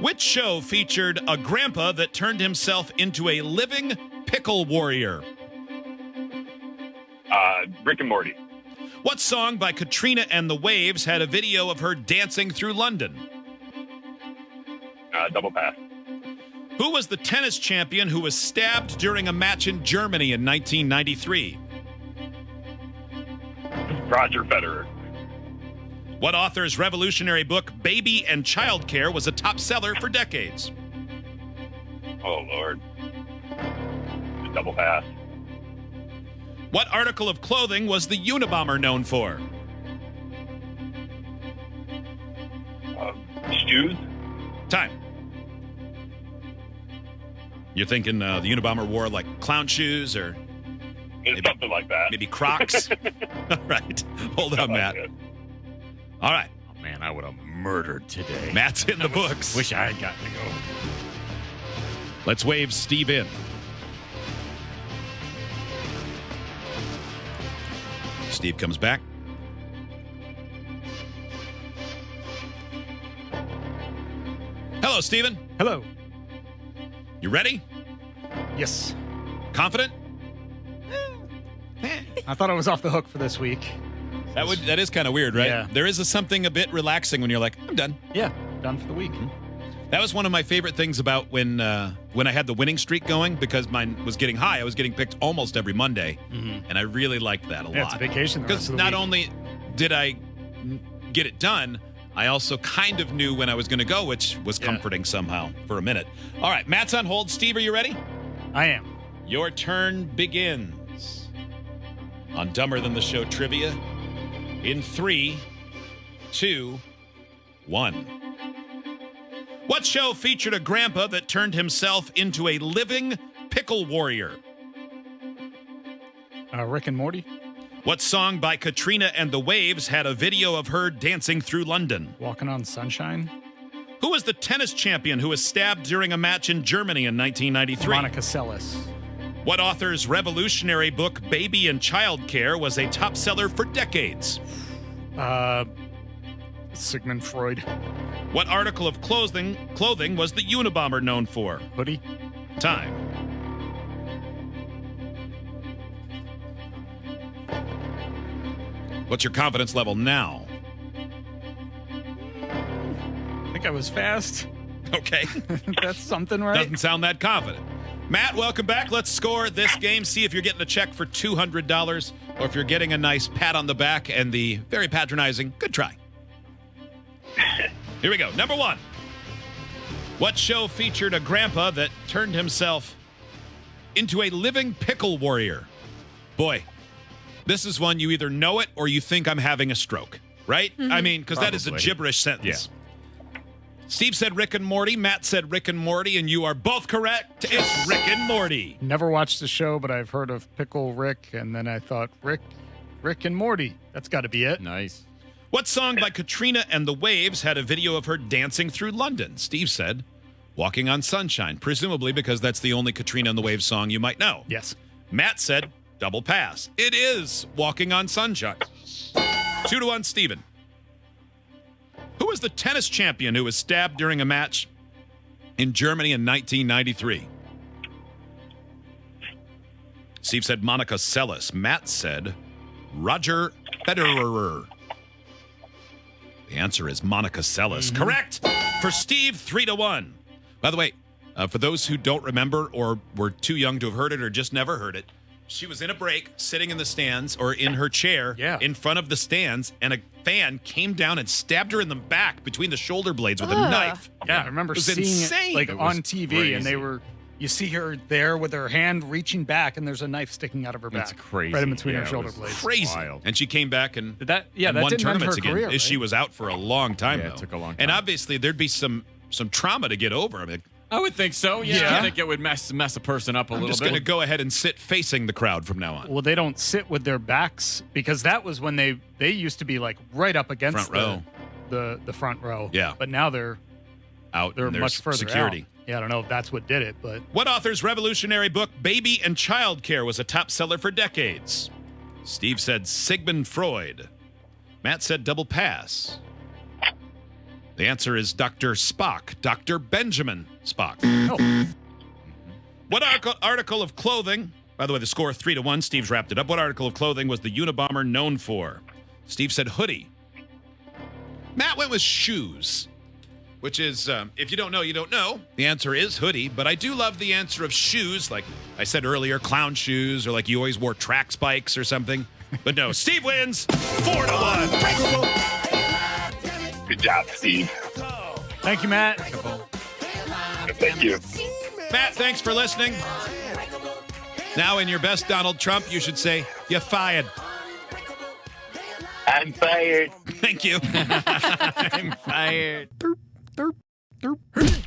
Which show featured a grandpa that turned himself into a living pickle warrior? Rick and Morty. What song by Katrina and the Waves had a video of her dancing through London? Double pass. Who was the tennis champion who was stabbed during a match in Germany in 1993? Roger Federer. What author's revolutionary book, Baby and Childcare, was a top seller for decades? Oh, Lord. Double pass. What article of clothing was the Unabomber known for? Shoes. Time. You're thinking the Unabomber wore like clown shoes or Something like that. maybe Crocs? All right. Hold on, Matt. All right. Oh, man, I would have murdered today. Matt's in the books. Wish I had gotten to go. Let's wave Steve in. Steve comes back. Hello, Steven. Hello. You ready? Yes. Confident? I thought I was off the hook for this week. That is kind of weird, right? Yeah. There is something a bit relaxing when you're like, I'm done. Yeah, done for the week. That was one of my favorite things about when I had the winning streak going, because mine was getting high. I was getting picked almost every Monday, and I really liked that a lot. Yeah, it's a vacation the rest Because of the not week. only did I get it done, I also kind of knew when I was going to go, which was comforting somehow for a minute. All right, Matt's on hold. Steve, are you ready? I am. Your turn begins on Dumber Than the Show trivia in 3, 2, 1. What show featured a grandpa that turned himself into a living pickle warrior? Rick and Morty. What song by Katrina and the Waves had a video of her dancing through London? Walking on Sunshine. Who was the tennis champion who was stabbed during a match in Germany in 1993? Monica Seles. What author's revolutionary book, Baby and Childcare, was a top seller for decades? Sigmund Freud. What article of clothing was the Unabomber known for? Hoodie. Time. What's your confidence level now? I think I was fast. Okay. That's something, right? Doesn't sound that confident. Matt, welcome back. Let's score this game. See if you're getting a check for $200 or if you're getting a nice pat on the back and the very patronizing, good try. Here we go. Number 1. What show featured a grandpa that turned himself into a living pickle warrior? Boy, this is one you either know it or you think I'm having a stroke, right? I mean, because that is a Probably. gibberish sentence. Steve said Rick and Morty. Matt said Rick and Morty, and you are both correct. It's Rick and Morty. Never watched the show, but I've heard of Pickle Rick, and then I thought, Rick and Morty. That's got to be it. Nice. What song by Katrina and the Waves had a video of her dancing through London? Steve said Walking on Sunshine, presumably because that's the only Katrina and the Waves song you might know. Yes. Matt said double pass. It is Walking on Sunshine. 2-1, Steven. Who was the tennis champion who was stabbed during a match in Germany in 1993? Steve said Monica Seles. Matt said Roger Federer. The answer is Monica Seles. Correct for Steve, 3-1. By the way, for those who don't remember or were too young to have heard it or just never heard it, she was in a break, sitting in the stands or in her chair in front of the stands, and a fan came down and stabbed her in the back between the shoulder blades with a knife. Yeah, I remember It was seeing insane. it like It on was TV, and crazy. you see her there with her hand reaching back, and there's a knife sticking out of her back. That's crazy. Right in between Yeah, her it shoulder was blades. Crazy. Wild. And she came back and, Did that? Yeah, and that won didn't end tournaments her again. career, right? She was out for a long time, Yeah, though. it took a long And time. obviously, there'd be some trauma to get over. I mean, I would think so. Yeah. Yeah. I think it would mess a person up a I'm little just bit. going to go ahead and sit facing the crowd from now on. Well, they don't sit with their backs because that was when they used to be like right up against Front row. the front row. Yeah. But now they're Out they're and there's much further security. out. Yeah, I don't know if that's what did it, but What author's revolutionary book, Baby and Childcare, was a top seller for decades? Steve said Sigmund Freud. Matt said double pass. The answer is Dr. Spock, Dr. Benjamin Spock. Oh, What article of clothing, by the way, the score 3-1, Steve's wrapped it up. What article of clothing was the Unabomber known for? Steve said hoodie. Matt went with shoes, which is, if you don't know, you don't know. The answer is hoodie, but I do love the answer of shoes, like I said earlier, clown shoes, or like you always wore track spikes or something. But no, Steve wins 4-1. Good job, Steve. thank you, Matt. Thank you. Matt, thanks for listening. Now, in your best Donald Trump, you should say, "You're fired." I'm fired. Thank you. I'm fired. Derp, derp, derp.